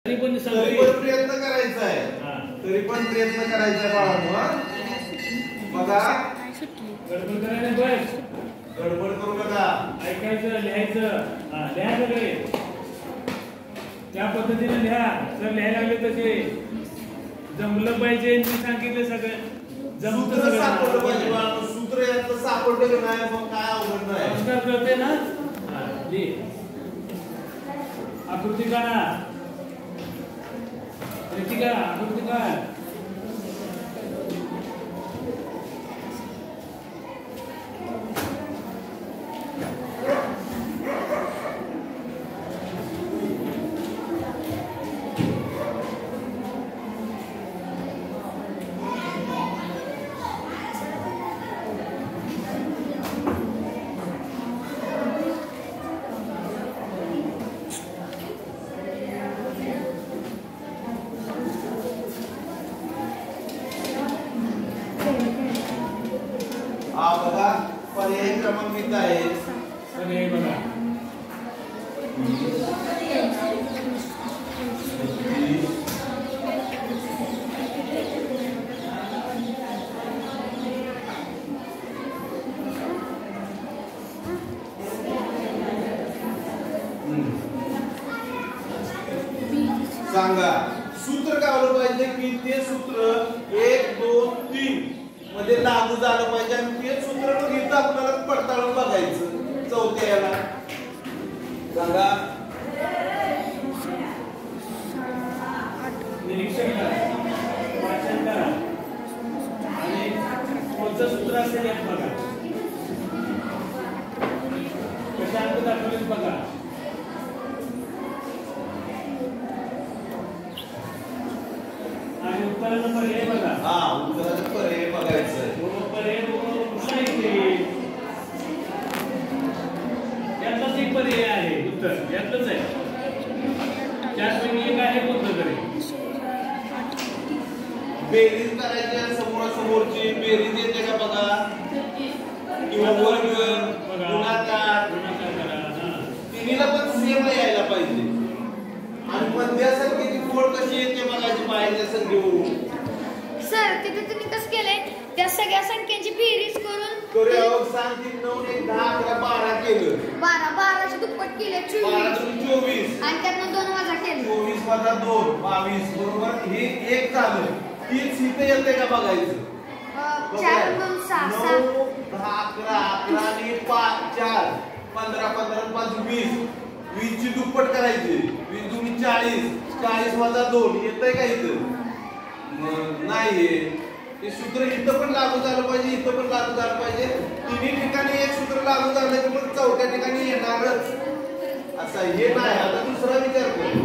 तरी पण प्रयत्न करायचा आहे. तरी पण प्रयत्न करायचा बाळांनो. बघा गडबड करायला बस. गडबड करू नका. ऐकायचं, लिहायचं. लिहा सगळे त्या पद्धतीने लिहा. जर लिहायला लागले तसे जमलं पाहिजे. मी सांगितलं सगळं सूत्र सापडलं पाहिजे बाळांनो. सूत्र यातलं सापडलं नाही मग काय अवघड नाही. नमस्कार कळते ना. आकृती काढा. रितिका आकृती काढ. बघा पर्याय क्रमांक आहे. पर्याय बघा. सांगा सूत्र काय आलं पाहिजे की ते सूत्र 1 2 3 मध्ये लागू झालं पाहिजे आणि ते सूत्र मग इथं आपल्याला पडताळून बघायचं चौथ्या याला. सांगा निरीक्षण करा, वाचन करा आणि कोणतं सूत्र असेल यात बघा. कशा अंक दाखवले बघा. आणि उत्तराचा पर्याय बघा. उत्तराचा पर्याय बघायचं. पर्याय कुठला येईल यातलाच एक पर्याय आहे. उत्तर यातलंच आहे. त्यापैकी एक आहे कोणतं तरी. बेरीज करायची समोरासमोरची बेरीज येते का बघा किंवा वर्ग गुणाकार तिन्हीला पण सेम यायला पाहिजे. आणि मध्य संख्येची फोड कशी येते बघायची बाहेरच्या संख्येवरून. सर तिथे तुम्ही कसं केलंय त्या सगळ्या संख्यांची बेरीज करून सांग 3 9 1 10 11 12 केलं. 12 ची दुप्पट केले 24 आणि त्यातनं 2 वजा केले. 24 वजा 2 22 बरोबर. हे एक झालं. 3 इथे येते का बघायचं. 4 2 6 9 10 11 11 आणि 5 4 15 15 5 20 20 ची दुप्पट करायची. 20 2 40 40 वजा 2 येतंय का इथं. नाही. हे सूत्र इथं पण लागू झालं पाहिजे, इथं पण लागू झालं पाहिजे. तिन्ही ठिकाणी एक सूत्र लागू झालं की मग चौथ्या ठिकाणी येणारच असं हे नाही. आता दुसरा विचार कर.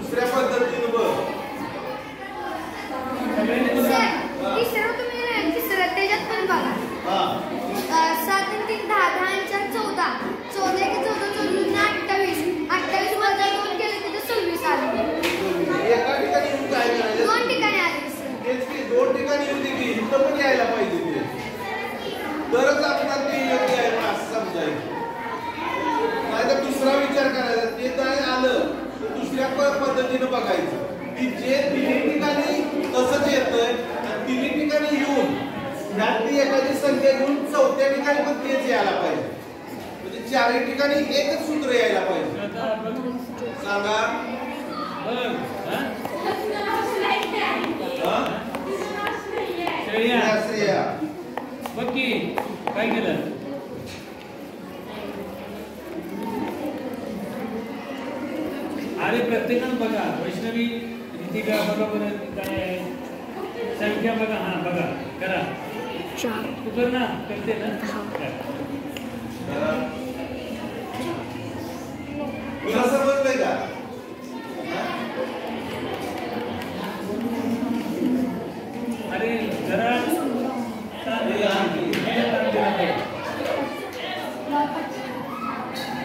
दुसऱ्या पद्धतीने बघ. तिसरं त्याच्यात पण बघा. 7 3 10 10 4 14 14 1 14 14 28 28 वजा 2 केले तिथे 26 आले. एका ठिकाणी येऊन काय करायचं. 2 ठिकाणी आले. तेच की 2 ठिकाणी येऊन की इथं पण यायला पाहिजे ते. तरच आपल्याला ते योग्य आहे असं समजायचं. नाहीतर दुसरा विचार करायचा. ते काय आलं तर दुसऱ्या पद्धतीने बघायचं की जे तिन्ही ठिकाणी तसंच येतंय आणि तिन्ही ठिकाणी येऊन ह्यातली एखादी संख्या घेऊन चौथ्या ठिकाणी पण तेच यायला पाहिजे. म्हणजे चारही ठिकाणी एकच सूत्र यायला पाहिजे. सांगा बघी काय केलं. अरे प्रत्येकानं बघा. वैष्णवी रितिका बघा बरं काय आहे संख्या बघा. बघा करा. तू कर ना. करते ना. तुला समजलंय का. अरे जरा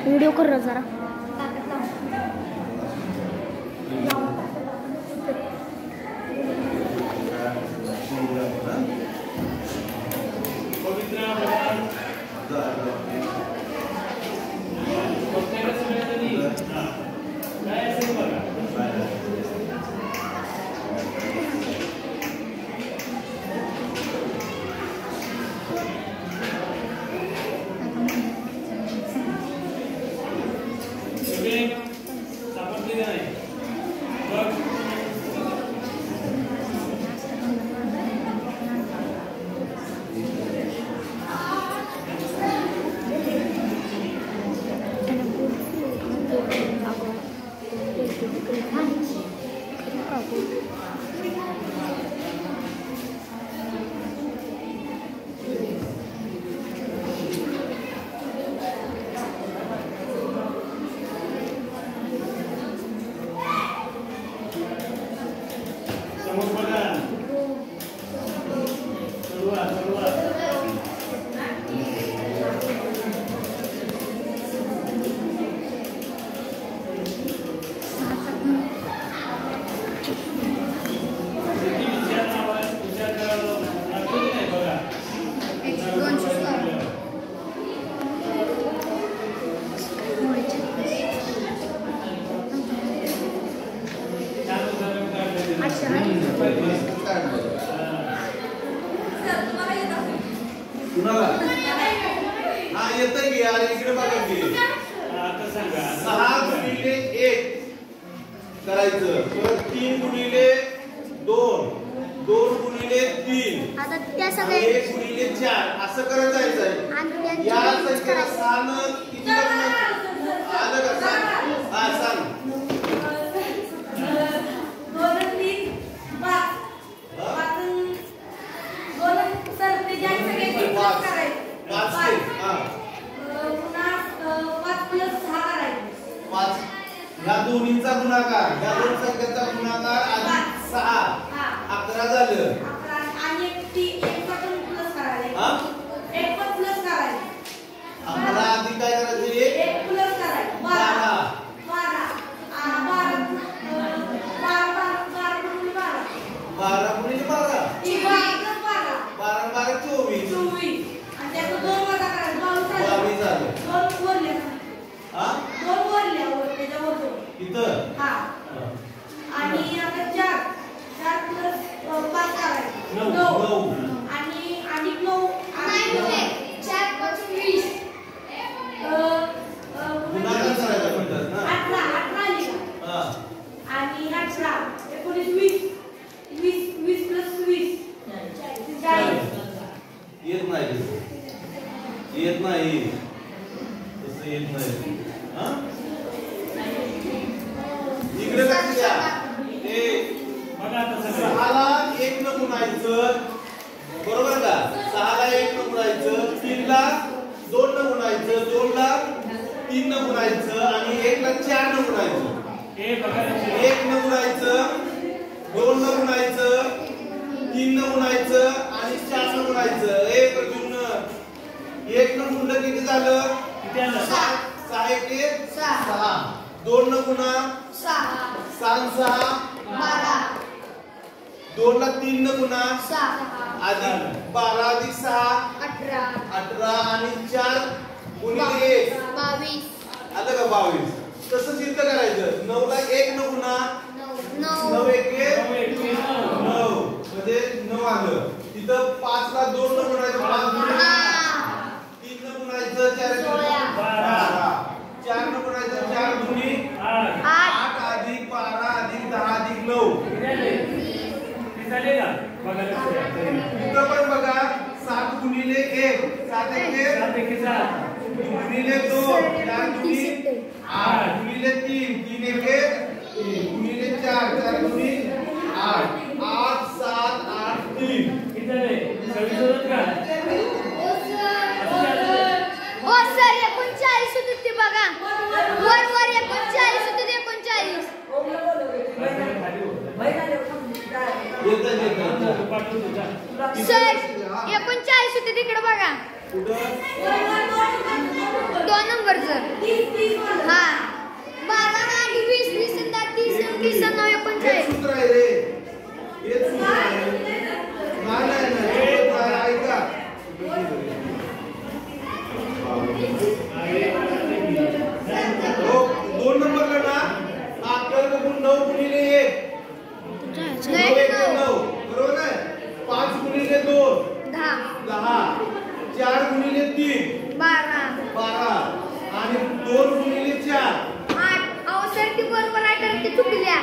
व्हिडिओ कर जरा. काय असेल बघा. कुणाला हा येतंय की यार इकडे बघा की आता सांगा 6 गुणिले 1 करायचं तर 3 गुणिले 2 2 गुणिले 3 आता त्या सगळे 1 गुणिले 4 असं करत जायचंय या संख्येला 6 न किती आलं का सांग हा सांग 2 3 5 ह्या दोन्हीचा गुणाकार ह्या दोन संख्येचा गुणाकार अधिक 6 11 झालं आणि एक पण प्लस करायचं हा एक पण प्लस करायचं 11 अधिक काय करायचं एक प्लस करायचं 12 गुणिले 12 12 12 24 आणि त्याचं 2 वजा करायचं 22 झालं 2 वरले हा 2 वरले त्याच्यावर इथं हा आणि आता 4 प्लस 5 करायचं 9 आणि 9 4 5 20 गुणाकार करायचा म्हणतात ना 18 आली हा आणि 18 19 20 प्लस 20 येत नाही तसं येत नाही हा इकडे लक्ष द्या बघा आता सांगा 6 ला 1 न गुणायचं बरोबर का 6 ला 1 न गुणायचं 3 ला 2 न गुणायचं 2 ला 3 न गुणायचं आणि 1 ला 4 न गुणायचं हे बघा 1 न गुणायचं 2 न गुणायचं 3 न गुणायचं आणि 4 न गुणायचं 1 न गुणलं किती झालं किती आलं 6 1 6 2 न गुणा 6 6 6 12 2 ला 3 न गुणा 6 अधिक 12 अधिक 6 18 18 आणि 4 गुणिले 1 22 आलं का 22 तसंच इथं करायचं 9 ला 1 न गुणा 9 9 1 9 म्हणजे 9 आलं तिथं 5 ला 2 न गुणायचं 5 गुणिले 3 न गुणायचं 4 12 4 न गुणायचं 4 गुणी 8 अधिक 12 अधिक 10 अधिक 9 किती झाले का बघा लक्ष द्या इथं पण बघा 7 गुणिले 1 7 1 7 गुणिले 2 4 दुनी 8 गुणिले 3 3 1 गुणिले 4 4 गुणी 8 8 7 8 3 किती झाले 26 होतात का ओ सर 39 होते ते बघा वर 39 होते 39 सर 39 होते तिकडे बघा 2 नंबरचं हा 12 आणि 20 20 30 30 9 39 सूत्र आहे रे हे सूत्र आहे नाही ऐका हो 2 नंबरला ना अकल बघून 9 गुणिले 1 9 बरोबर आहे 5 गुणिले 2 10 10 4 गुणिले 3 12 आणि 2 गुणिले 4 8 अवसर ती बरोबर आहे तर ते चुकल्या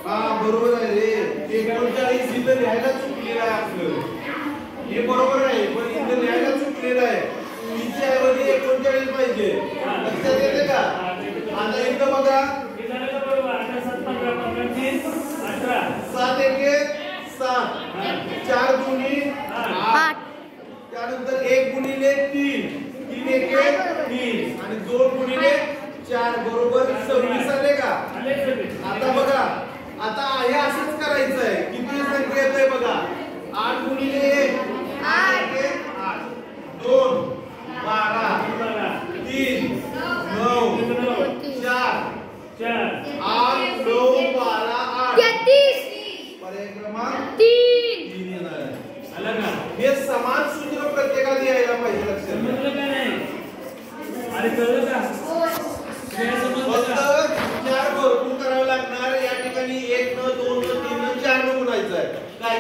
हा बरोबर आहे रे 39 इथं लिहायला चुकलेलं आहे आपलं हे बरोबर आहे पण इथं लिहायला चुकलेलं आहे तिच्या ऐवजी 39 पाहिजे लक्षात येते का आता इथं बघा हे झालं का बरोबर 8 7 15 15 30 18 एक 7, 4 दुनी 8, त्यानंतर 1 गुणिले 3, 3 एक 3 आणि 2 गुणिले 4 बरोबर 26 आले का? आता बघा, आता हे असंच करायचं आहे. किती संख्या येते बघा, 8 गुणिले 1 8 2 12 3 9 4 8 9 12 8 पर्याय क्रमांक 3 येणार आहे. आलं का? हे समान सूत्र प्रत्येकाला यायला पाहिजे. लक्षात समजलं का नाही? अरे कळलं का? फक्त 4 भरपूर करावे लागणार. या ठिकाणी 1 न 2 न 3 न 4 न गुणायचं आहे.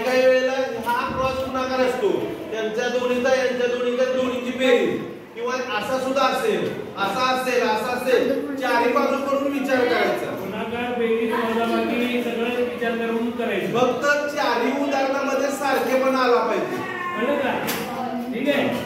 काही वेळेला हा क्रॉस गुणाकार असतो, त्यांच्या दोन्हीचा यांच्या दोन्हीच्या दोन्हीची बेरीज, किंवा असा सुद्धा असेल, असा असेल, असा असेल. चारही बाजू करून विचार करायचा. गुणाकार बेरीज वजाबाकी सगळं विचार करून करायचं. फक्त चारही उदाहरणामध्ये सारखेपणा आला पाहिजे. कळलं का? ठीक आहे.